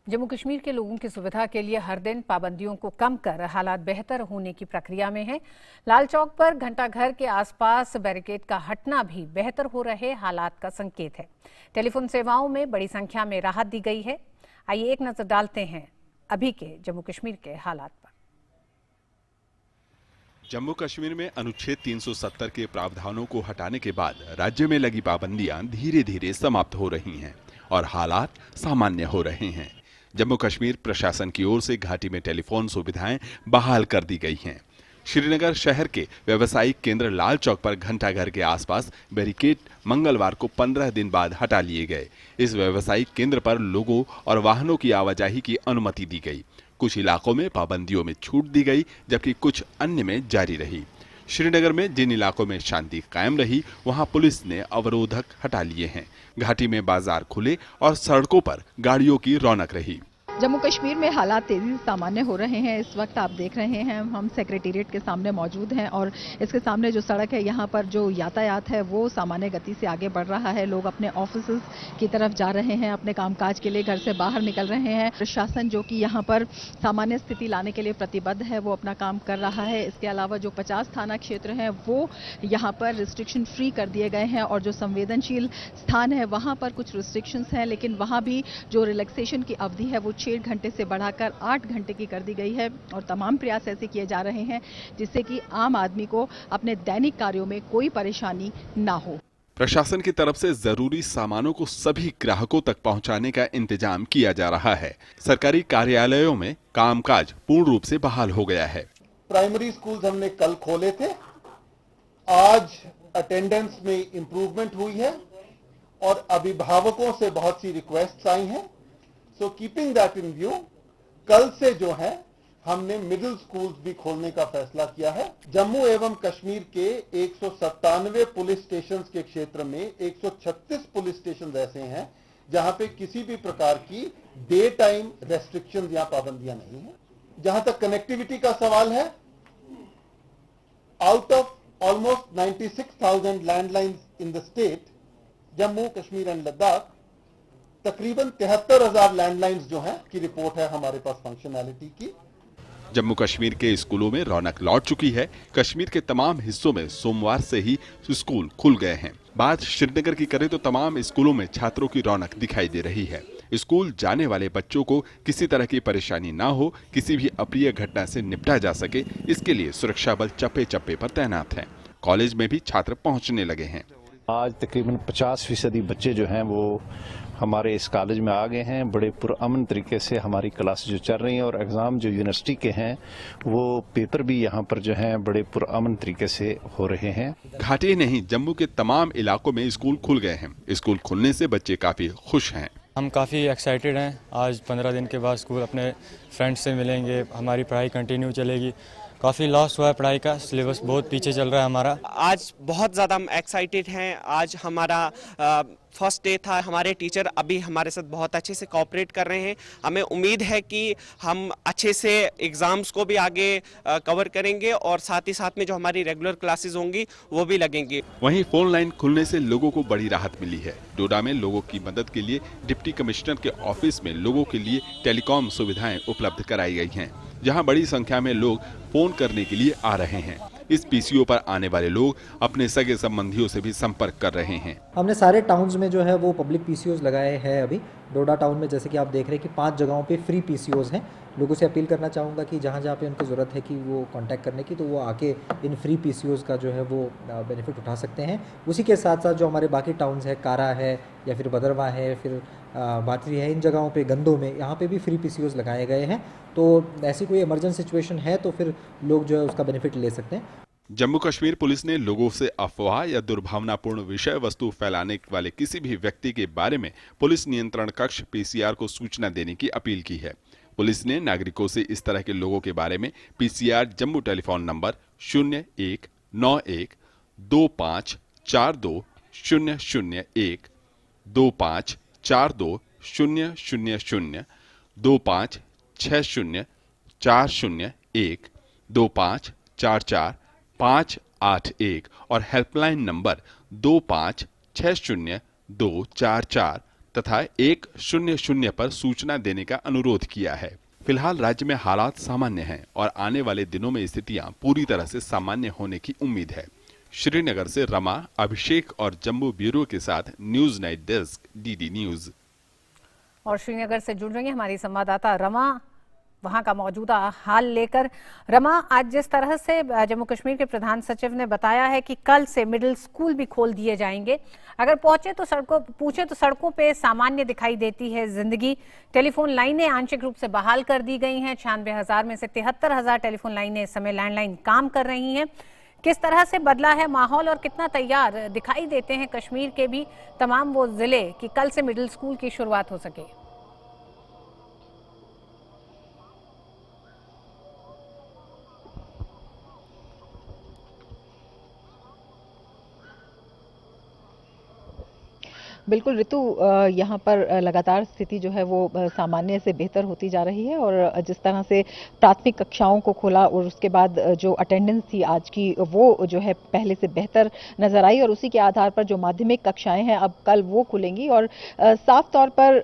जम्मू कश्मीर के लोगों की सुविधा के लिए हर दिन पाबंदियों को कम कर हालात बेहतर होने की प्रक्रिया में है। लाल चौक पर घंटाघर के आसपास बैरिकेड का हटना भी बेहतर हो रहे हालात का संकेत है। टेलीफोन सेवाओं में बड़ी संख्या में राहत दी गई है। आइए एक नजर डालते हैं अभी के जम्मू कश्मीर के हालात पर। जम्मू कश्मीर में अनुच्छेद 370 के प्रावधानों को हटाने के बाद राज्य में लगी पाबंदियां धीरे धीरे समाप्त हो रही हैं और हालात सामान्य हो रहे हैं। जम्मू कश्मीर प्रशासन की ओर से घाटी में टेलीफोन सुविधाएं बहाल कर दी गई हैं। श्रीनगर शहर के व्यावसायिक केंद्र लाल चौक पर घंटाघर के आसपास बैरिकेड मंगलवार को 15 दिन बाद हटा लिए गए। इस व्यावसायिक केंद्र पर लोगों और वाहनों की आवाजाही की अनुमति दी गई। कुछ इलाकों में पाबंदियों में छूट दी गई, जबकि कुछ अन्य में जारी रही। श्रीनगर में जिन इलाकों में शांति कायम रही, वहां पुलिस ने अवरोधक हटा लिए हैं। घाटी में बाजार खुले और सड़कों पर गाड़ियों की रौनक रही। जम्मू कश्मीर में हालात तेजी से सामान्य हो रहे हैं। इस वक्त आप देख रहे हैं हम सेक्रेटेरिएट के सामने मौजूद हैं और इसके सामने जो सड़क है, यहाँ पर जो यातायात है वो सामान्य गति से आगे बढ़ रहा है। लोग अपने ऑफिस की तरफ जा रहे हैं, अपने कामकाज के लिए घर से बाहर निकल रहे हैं। प्रशासन जो कि यहाँ पर सामान्य स्थिति लाने के लिए प्रतिबद्ध है, वो अपना काम कर रहा है। इसके अलावा जो 50 थाना क्षेत्र हैं वो यहाँ पर रिस्ट्रिक्शन फ्री कर दिए गए हैं और जो संवेदनशील स्थान है वहाँ पर कुछ रिस्ट्रिक्शंस हैं, लेकिन वहाँ भी जो रिलैक्सेशन की अवधि है वो 6 घंटे से बढ़ाकर 8 घंटे की कर दी गई है और तमाम प्रयास ऐसे किए जा रहे हैं जिससे कि आम आदमी को अपने दैनिक कार्यों में कोई परेशानी ना हो। प्रशासन की तरफ से जरूरी सामानों को सभी ग्राहकों तक पहुंचाने का इंतजाम किया जा रहा है। सरकारी कार्यालयों में कामकाज पूर्ण रूप से बहाल हो गया है। प्राइमरी स्कूल्स हमने कल खोले थे। आज अटेंडेंस में इंप्रूवमेंट हुई है और अभिभावकों से बहुत सी रिक्वेस्ट्स आई हैं। So keeping that in view, कल से जो है हमने मिडिल स्कूल्स भी खोलने का फैसला किया है। जम्मू एवं कश्मीर के 197 पुलिस स्टेशन के क्षेत्र में 136 पुलिस स्टेशन ऐसे हैं जहां पे किसी भी प्रकार की डे टाइम रेस्ट्रिक्शंस या पाबंदियां नहीं है। जहां तक कनेक्टिविटी का सवाल है, out of almost 96,000 landlines in the state, Jammu Kashmir and Ladakh तकरीबन 73,000 लैंडलाइंस जो हैं की रिपोर्ट है हमारे पास फंक्शनैलिटी की। जम्मू कश्मीर के स्कूलों में रौनक लौट चुकी है। कश्मीर के तमाम हिस्सों में सोमवार से ही स्कूल खुल गए हैं। बात श्रीनगर की करें तो तमाम स्कूलों में छात्रों की रौनक दिखाई दे रही है। स्कूल जाने वाले बच्चों को किसी तरह की परेशानी ना हो, किसी भी अप्रिय घटना से निपटा जा सके, इसके लिए सुरक्षा बल चप्पे चप्पे पर तैनात है। कॉलेज में भी छात्र पहुँचने लगे हैं। आज तकरीबन 50% बच्चे जो हैं वो हमारे इस कॉलेज में आ गए हैं। बड़े पुरअमन तरीके से हमारी क्लास जो चल रही हैं और एग्ज़ाम जो यूनिवर्सिटी के हैं वो पेपर भी यहाँ पर जो हैं बड़े पुरअमन तरीके से हो रहे हैं। घाटी नहीं, जम्मू के तमाम इलाकों में स्कूल खुल गए हैं। स्कूल खुलने से बच्चे काफी खुश हैं। हम काफ़ी एक्साइटेड हैं। आज 15 दिन के बाद स्कूल अपने फ्रेंड्स से मिलेंगे, हमारी पढ़ाई कंटिन्यू चलेगी। काफ़ी लॉस हुआ है पढ़ाई का, सिलेबस बहुत पीछे चल रहा है हमारा। आज बहुत ज़्यादा हम एक्साइटेड हैं। आज हमारा फर्स्ट डे था। हमारे टीचर अभी हमारे साथ बहुत अच्छे से कोऑपरेट कर रहे हैं। हमें उम्मीद है कि हम अच्छे से एग्ज़ाम्स को भी आगे कवर करेंगे और साथ ही साथ में जो हमारी रेगुलर क्लासेस होंगी वो भी लगेंगी। वहीं फोन लाइन खुलने से लोगों को बड़ी राहत मिली है। डोडा में लोगों की मदद के लिए डिप्टी कमिश्नर के ऑफिस में लोगों के लिए टेलीकॉम सुविधाएं उपलब्ध कराई गई हैं, जहां बड़ी संख्या में लोग फोन करने के लिए आ रहे हैं। इस पीसीओ पर आने वाले लोग अपने सगे संबंधियों से भी संपर्क कर रहे हैं। हमने सारे टाउन्स में जो है वो पब्लिक पीसीओज लगाए हैं। अभी डोडा टाउन में जैसे कि आप देख रहे हैं कि 5 जगहों पे फ्री पीसीओज हैं। लोगों से अपील करना चाहूँगा कि जहाँ जहाँ पे उनको ज़रूरत है कि वो कांटेक्ट करने की, तो वो आके इन फ्री पीसीओज का जो है वो बेनिफिट उठा सकते हैं। उसी के साथ साथ जो हमारे बाकी टाउन्स है, कारा है या फिर बदरवा है, फिर बातरी है, इन जगहों पे गंदों में यहाँ पे भी फ्री पीसीओज लगाए गए हैं। तो ऐसी कोई इमरजेंसी सिचुएशन है तो फिर लोग जो है उसका बेनिफिट ले सकते हैं। जम्मू कश्मीर पुलिस ने लोगों से अफवाह या दुर्भावनापूर्ण विषय वस्तु फैलाने वाले किसी भी व्यक्ति के बारे में पुलिस नियंत्रण कक्ष पीसीआर को सूचना देने की अपील की है। पुलिस ने नागरिकों से इस तरह के लोगों के बारे में पीसीआर जम्मू टेलीफोन नंबर 019125420001, 25420000, 25604001, 2544-581 और हेल्पलाइन नंबर 25602445 तथा 100 पर सूचना देने का अनुरोध किया है। फिलहाल राज्य में हालात सामान्य हैं और आने वाले दिनों में स्थितियां पूरी तरह से सामान्य होने की उम्मीद है। श्रीनगर से रमा, अभिषेक और जम्मू ब्यूरो के साथ news night desk, DD news. और श्रीनगर से जुड़ रही है हमारी संवाददाता रमा, वहां का मौजूदा हाल लेकर। रमा, आज जिस तरह से जम्मू कश्मीर के प्रधान सचिव ने बताया है कि कल से मिडिल स्कूल भी खोल दिए जाएंगे, अगर पूछे तो सड़कों पे सामान्य दिखाई देती है जिंदगी। टेलीफोन लाइनें आंशिक रूप से बहाल कर दी गई हैं। 96,000 में से 73,000 टेलीफोन लाइनें इस समय लैंडलाइन काम कर रही हैं। किस तरह से बदला है माहौल और कितना तैयार दिखाई देते हैं कश्मीर के भी तमाम वो जिले कि कल से मिडिल स्कूल की शुरुआत हो सके? बिल्कुल ऋतु, यहाँ पर लगातार स्थिति जो है वो सामान्य से बेहतर होती जा रही है और जिस तरह से प्राथमिक कक्षाओं को खोला और उसके बाद जो अटेंडेंस थी आज की वो जो है पहले से बेहतर नजर आई और उसी के आधार पर जो माध्यमिक कक्षाएं हैं अब कल वो खुलेंगी। और साफ तौर पर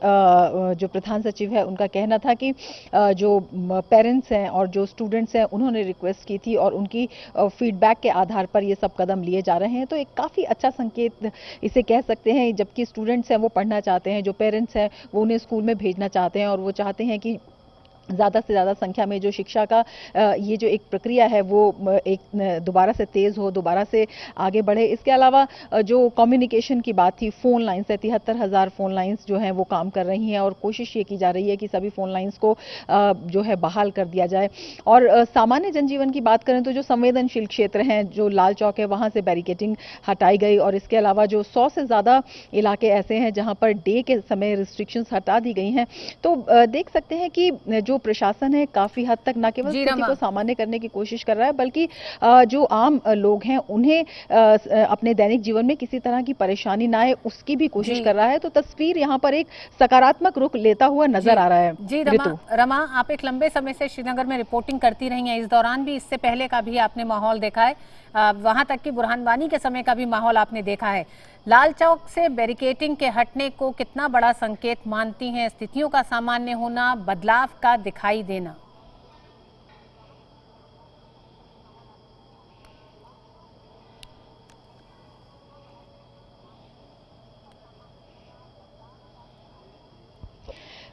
जो प्रधान सचिव है उनका कहना था कि जो पेरेंट्स हैं और जो स्टूडेंट्स हैं उन्होंने रिक्वेस्ट की थी और उनकी फीडबैक के आधार पर ये सब कदम लिए जा रहे हैं। तो एक काफ़ी अच्छा संकेत इसे कह सकते हैं। जबकि स्टूडेंट्स हैं वो पढ़ना चाहते हैं, जो पेरेंट्स हैं वो उन्हें स्कूल में भेजना चाहते हैं और वो चाहते हैं कि ज़्यादा से ज़्यादा संख्या में जो शिक्षा का ये जो एक प्रक्रिया है वो एक दोबारा से तेज़ हो, दोबारा से आगे बढ़े। इसके अलावा जो कम्युनिकेशन की बात थी, फ़ोन लाइन्स है, 73,000 फ़ोन लाइन्स जो हैं वो काम कर रही हैं और कोशिश ये की जा रही है कि सभी फ़ोन लाइन्स को जो है बहाल कर दिया जाए। और सामान्य जनजीवन की बात करें तो जो संवेदनशील क्षेत्र हैं, जो लाल चौक है वहाँ से बैरिकेडिंग हटाई गई और इसके अलावा जो 100 से ज़्यादा इलाके ऐसे हैं जहाँ पर डे के समय रिस्ट्रिक्शंस हटा दी गई हैं। तो देख सकते हैं कि जो प्रशासन है काफी हद तक न केवल स्थिति को सामान्य करने की कोशिश कर रहा है बल्कि जो आम लोग हैं उन्हें अपने दैनिक जीवन में किसी तरह की परेशानी ना आए उसकी भी कोशिश कर रहा है। तो तस्वीर यहाँ पर एक सकारात्मक रुख लेता हुआ नजर आ रहा है। जी रमा, आप एक लंबे समय से श्रीनगर में रिपोर्टिंग करती रही हैं, इस दौरान भी, इससे पहले का भी आपने माहौल देखा है, वहां तक कि बुरहान वानी के समय का भी माहौल आपने देखा है। लाल चौक से बैरिकेडिंग के हटने को कितना बड़ा संकेत मानती हैं? स्थितियों का सामान्य होना, बदलाव का दिखाई देना?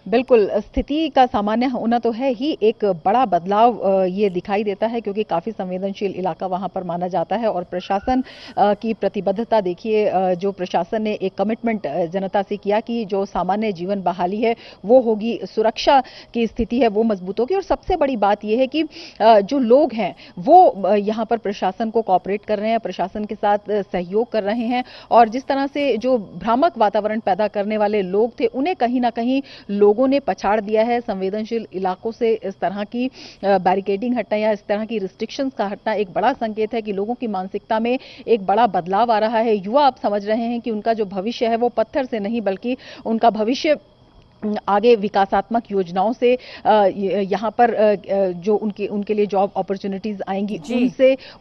बिल्कुल, स्थिति का सामान्य होना तो है ही, एक बड़ा बदलाव ये दिखाई देता है क्योंकि काफ़ी संवेदनशील इलाका वहाँ पर माना जाता है और प्रशासन की प्रतिबद्धता देखिए, जो प्रशासन ने एक कमिटमेंट जनता से किया कि जो सामान्य जीवन बहाली है वो होगी, सुरक्षा की स्थिति है वो मजबूत होगी। और सबसे बड़ी बात यह है कि जो लोग हैं वो यहाँ पर प्रशासन को कोऑपरेट कर रहे हैं, प्रशासन के साथ सहयोग कर रहे हैं और जिस तरह से जो भ्रामक वातावरण पैदा करने वाले लोग थे उन्हें कहीं ना कहीं लोगों ने पछाड़ दिया है। संवेदनशील इलाकों से इस तरह की बैरिकेडिंग हटना या इस तरह की रिस्ट्रिक्शंस का हटना एक बड़ा संकेत है कि लोगों की मानसिकता में एक बड़ा बदलाव आ रहा है। युवा अब समझ रहे हैं कि उनका जो भविष्य है वो पत्थर से नहीं बल्कि उनका भविष्य आगे विकासात्मक योजनाओं से यहाँ पर जो उनके लिए जॉब अपॉर्चुनिटीज आएंगी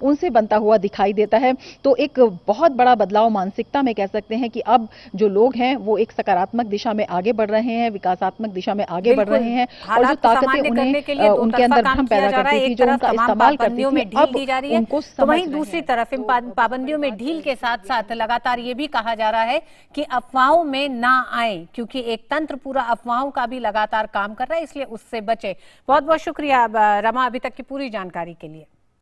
उनसे बनता हुआ दिखाई देता है। तो एक बहुत बड़ा बदलाव मानसिकता में कह सकते हैं कि अब जो लोग हैं वो एक सकारात्मक दिशा में आगे बढ़ रहे हैं, विकासात्मक दिशा में आगे बढ़ रहे हैं और जो ताकतें उन्हें उनके अंदर भ्रम पैदा करती थी, जो उनका इस्तेमाल करती थी, अब उनको तो वहीं दूसरी तरफ इन पाबंदियों में ढील के साथ साथ लगातार ये भी कहा जा रहा है कि अफवाहों में ना आए, क्योंकि एक तंत्र पूरा अफवाहों का भी लगातार काम कर रहा है, इसलिए उससे बचे। बहुत बहुत शुक्रिया रमा अभी तक की पूरी जानकारी के लिए।